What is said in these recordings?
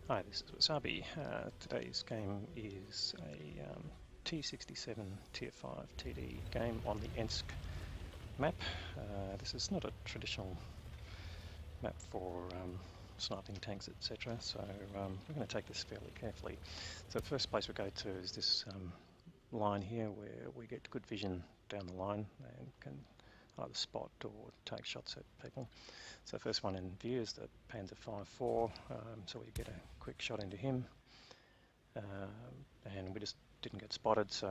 Hi, this is Wasabi. Today's game is a T67 Tier 5 TD game on the Ensk map. This is not a traditional map for sniping tanks, etc. So we're going to take this fairly carefully. So the first place we go to is this line here where we get good vision down the line and can either spot or take shots at people. So the first one in view is the Panzer 5-4, so we get a quick shot into him, and we just didn't get spotted, so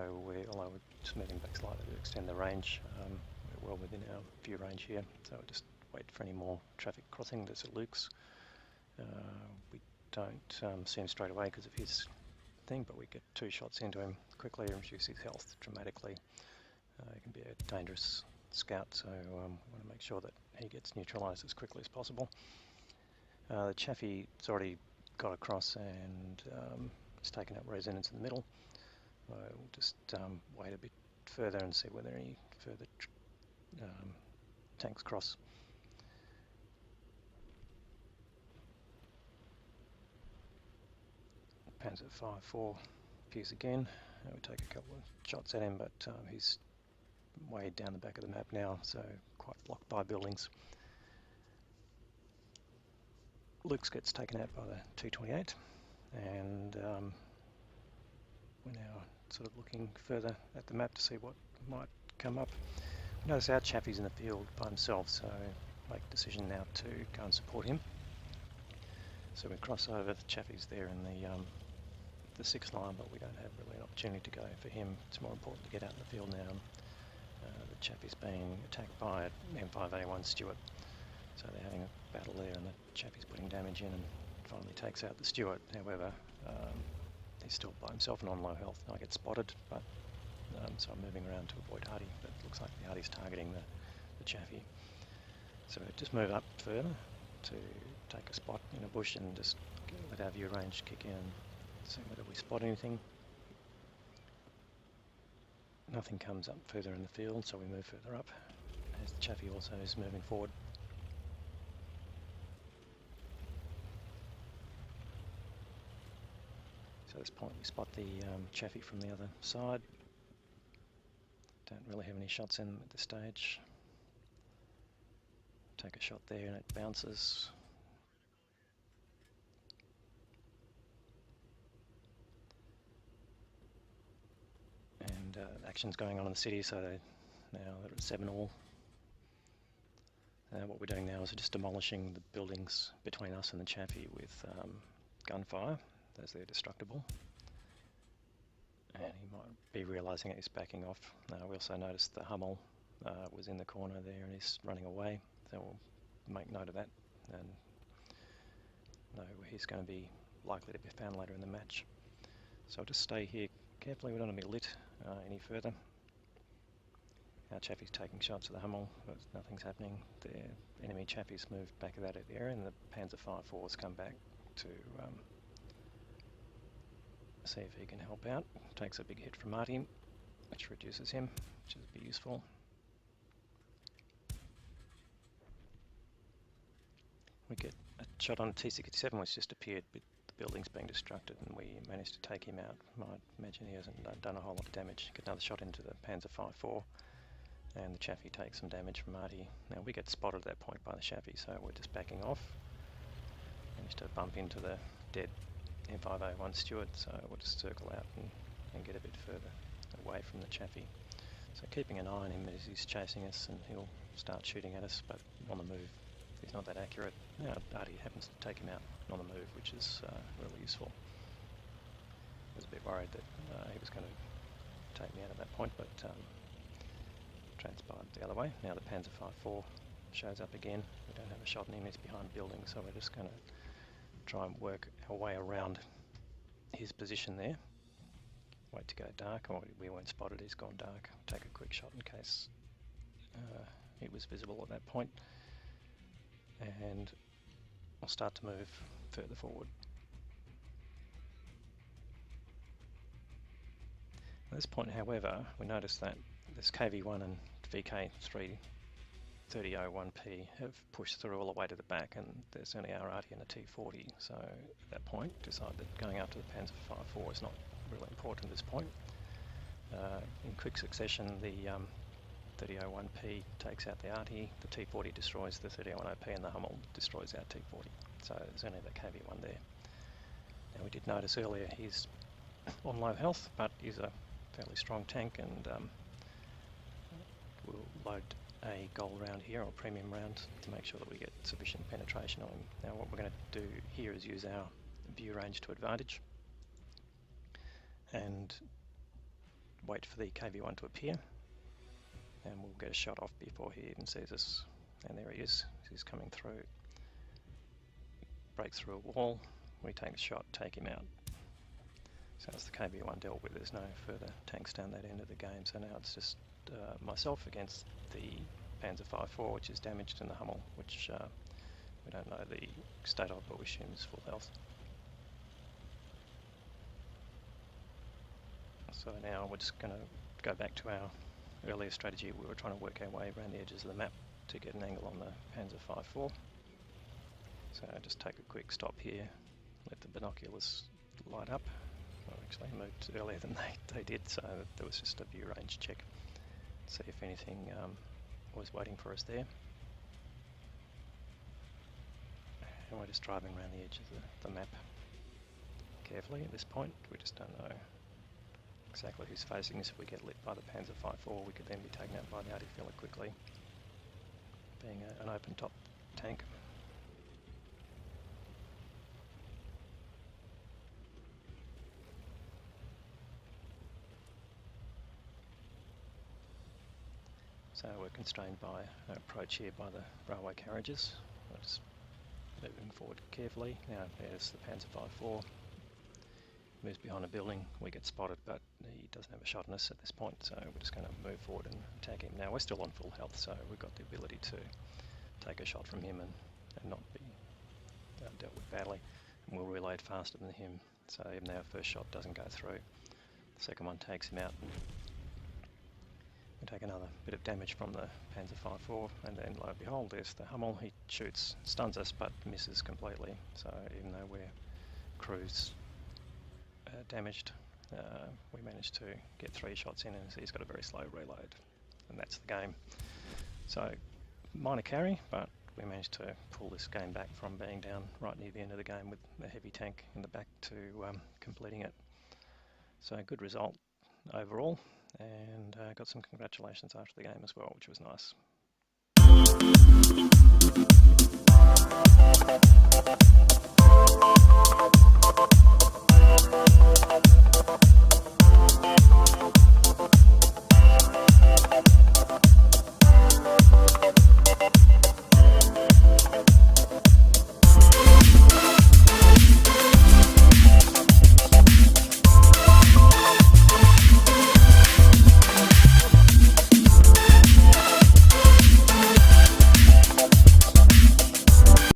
although we're just moving back slightly to extend the range, we're well within our view range here, so we'll just wait for any more traffic crossing. There's a Luke's. We don't see him straight away because of his thing, but we get 2 shots into him quickly, reduce his health dramatically. He can be a dangerous scout, so we want to make sure that he gets neutralised as quickly as possible. The Chaffee's already got across and it's taken up resonance in the middle. We'll just wait a bit further and see whether any further tanks cross. Panzer 5-4 appears again. We take a couple of shots at him, but he's way down the back of the map now, so quite blocked by buildings. Luke's gets taken out by the 228, and we're now sort of looking further at the map to see what might come up. Notice our Chaffee's in the field by himself, so make a decision now to go and support him. So we cross over, the Chaffee's there in the 6th line, but we don't have really an opportunity to go for him. It's more important to get out in the field now. The Chaffee's being attacked by an M5A1 Stuart, so they're having a battle there, and the Chaffee's putting damage in and finally takes out the Stuart. However, he's still by himself and on low health. I get spotted, but so I'm moving around to avoid Hardy, but it looks like the Hardy's targeting the Chaffee. So just move up further to take a spot in a bush and just let our view range kick in and see whether we spot anything. Nothing comes up further in the field, so we move further up as the Chaffee also is moving forward. So at this point we spot the Chaffee from the other side. Don't really have any shots in at this stage. Take a shot there and it bounces. And action's going on in the city, so now they're at 7-all. What we're doing now is just demolishing the buildings between us and the Chaffee with gunfire, as they're destructible. And he might be realising it, he's backing off. We also noticed the Hummel was in the corner there and he's running away, so we'll make note of that and know he's going to be likely to be found later in the match. So I'll just stay here carefully, we don't want to be lit any further. Our Chaffee's taking shots at the Hummel, but nothing's happening. The enemy Chaffee's moved back of that area and the Panzer 5-4's come back to see if he can help out. Takes a big hit from Martin, which reduces him, which would be useful. We get a shot on T67 which just appeared with the buildings being destructed, and we managed to take him out. Might imagine he hasn't done a whole lot of damage. Get another shot into the Panzer 5-4 and the Chaffee takes some damage from Marty. Now we get spotted at that point by the Chaffee, so we're just backing off. Managed to bump into the dead M5A1 Stuart, so we'll just circle out and get a bit further away from the Chaffee. So keeping an eye on him as he's chasing us, and he'll start shooting at us, but on the move he's not that accurate. Now Artie happens to take him out on the move, which is really useful. I was a bit worried that he was going to take me out at that point, but transpired the other way. Now the Panzer 5-4 shows up again. We don't have a shot in him, he's behind buildings, so we're just going to try and work our way around his position there. Wait to go dark. Oh, we weren't spotted, he's gone dark. Take a quick shot in case he was visible at that point. And I'll start to move further forward. At this point, however, we notice that there's KV1 and VK3 3001P have pushed through all the way to the back, and there's only our arty and a T40. So at that point, decided that going after the Panzer IV is not really important at this point. In quick succession, the 3001P takes out the arty, the T40 destroys the 3001OP, and the Hummel destroys our T40. So there's only the KV-1 there. Now we did notice earlier he's on low health, but he's a fairly strong tank, and we'll load a gold round here, or premium round, to make sure that we get sufficient penetration on him. Now what we're going to do here is use our view range to advantage and wait for the KV-1 to appear, and we'll get a shot off before he even sees us. And there he is, he's coming through, breaks through a wall, we take the shot, take him out. So that's the KV-1 dealt with. There's no further tanks down that end of the game, so now it's just myself against the Panzer IV, which is damaged, in the Hummel, which we don't know the state of, but we assume is full health. So now we're just going to go back to our earlier strategy. We were trying to work our way around the edges of the map to get an angle on the Panzer IV. So just take a quick stop here, let the binoculars light up. Well, actually I moved earlier than they did, so there was just a view range check. See if anything was waiting for us there. And we're just driving around the edge of the map carefully at this point. We just don't know exactly who's facing us. If we get lit by the Panzer IV, we could then be taken out by the arty fairly quickly, being an open top tank. So we're constrained by our approach here by the railway carriages. We're just moving forward carefully. Now there's the Panzer IV. Moves behind a building, we get spotted, but he doesn't have a shot on us at this point, so we're just going to move forward and attack him. Now we're still on full health, so we've got the ability to take a shot from him and not be dealt with badly. And we'll reload faster than him, so even though our first shot doesn't go through, the second one takes him out. We take another bit of damage from the Panzer IV, and then lo and behold, there's the Hummel. He shoots, stuns us, but misses completely. So even though we're crews damaged, we managed to get 3 shots in, and he's got a very slow reload, and that's the game. So minor carry, but we managed to pull this game back from being down right near the end of the game with a heavy tank in the back to completing it. So good result overall, and got some congratulations after the game as well, which was nice.